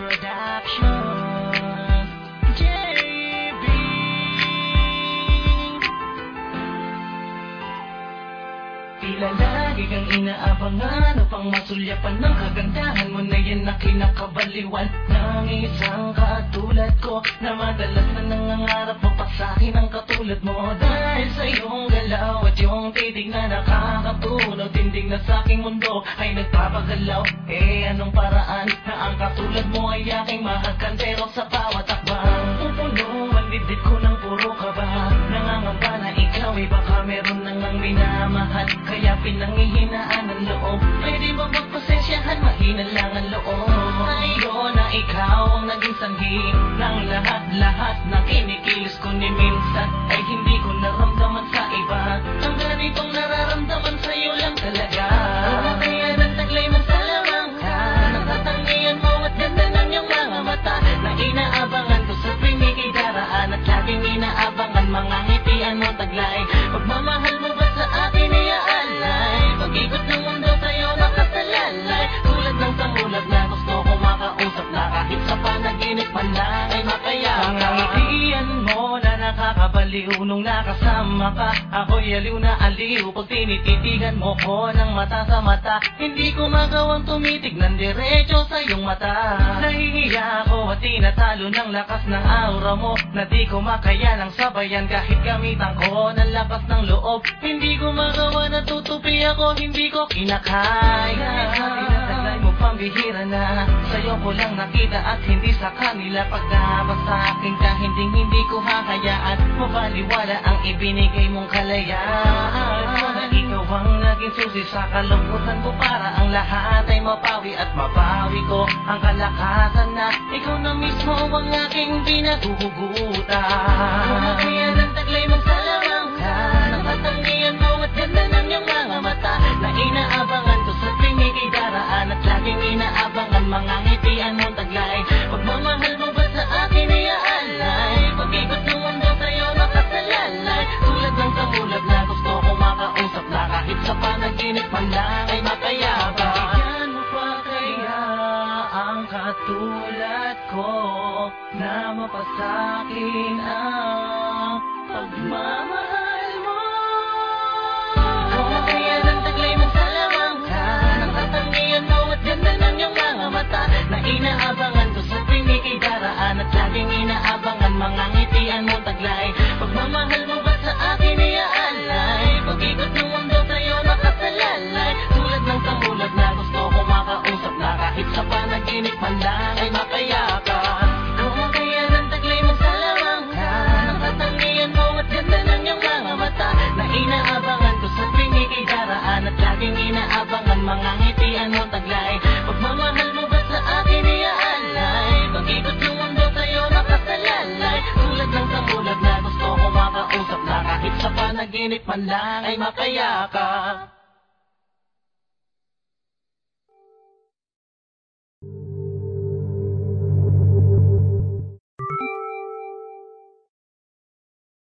Productions, JB. Tila lagi kang inaabangan upang masulyapan ng kagandahan mo na yan na kinakabaliwan ng isang katulad ko na madalas na nangangarap mo pa sa'kin ang katulad mo. Dahil sa iyong galaw at iyong titig na nakakatulog, tindig na sa'king mundo ay nagpapagalaw. Anong paraan na ang katulad mo ay aking mahagkantero sa bawat akbang? Pupuno ang dibdib ko ng puro kaba, nangangamba na ikaw ay baka meron nang minamahal, kaya pinangihinaan ang loob. Pwede ba magpasensyahan, mahina lang ang loob. Sa iyo na ikaw ang naging sanhi ng lahat-lahat na kinikilos ko ni minsan ay hindi ko naramdaman sa iba. Ang ganitong nararamdaman sa'yo lang talaga. Kaya nagtaglay mo sa lamang ka, nakatangian mo at ganda ng iyong mga mata na inaabangan ko sa pinikidaraan at laging inaabangan mga ngitian mo taglay. Pagmamahal mo ba sa akin iaalay? Pag-ikot ng mundo sa'yo nakasalalay, tulad ng samulat na gusto ko makausap na kahit sa panaginip man lang ay mapayapa. Mga ngitian mo na nakakabaliw nung nakasama ka, ako'y aliw na aliw pag tinititigan mo ko ng mata sa mata. Hindi ko magawang tumitig ng diretso sa iyong mata. Nahihiya ako at tinatalo ng lakas ng aura mo na di ko makaya ng sabayan kahit gamitan ko ng lakas ng loob. Hindi ko magawa na tutupi ako, hindi ko kinakaya. Tinataglay mo pambihira na, sa'yo ko lang nakita at hindi sa kanila. Pagdabas sa akin ka, hindi ko hahayaan mabaliwala ang ibinigay mong kalayaan. Ikaw ang naging susi sa kalungkutan ko para ang lahat ay mapawi at mabawi ko ang kalakasan na ikaw na mismo ang aking pinaguhugutan. Kaya ng taglay mong sa lamang ka, nakatangian mo at ganda ng iyong mga mata na inaabangan ko sa pinikidaraan at laging inaabangan mga ngitian mong taglay. Pagmamahal mo ba sa akin iaalay? Pag-ikot ng mundo sa'yo nakasalalay, tulad ng samulat na gusto ko makausap na kahit sa panaginip man lang ay mapayapa. Bigyan mo pa kaya ang katulad ko na mapasakin ang pagmamahal mo? Kaya ng taglay mo sa lamang ka, nakatangian mo at ganda ng iyong mga mata na inaabangan ko sa pinikidaraan at laging inaabangan mga ngitian mo taglay. Pagmamahal mo ba sa akin iaalay? Pag-ikot ng mundo sa'yo nakasalalay, tulad ng samulat na gusto ko makausap na kahit sa panaginip man lang ay mapayapa. Kaya ng taglay mo sa lamang ka, nakatangian mo at ganda ng iyong mga mata na inaabangan ko sa pinikidaraan at laging inaabangan mga ngitian mo taglay. Pagmamahal mo ba sa akin iaalay? Pag-ikot ng mundo sa'yo nakasalalay, tulad ng samulat na gusto ko makausap na kahit sa panaginip man lang ay mapayapa.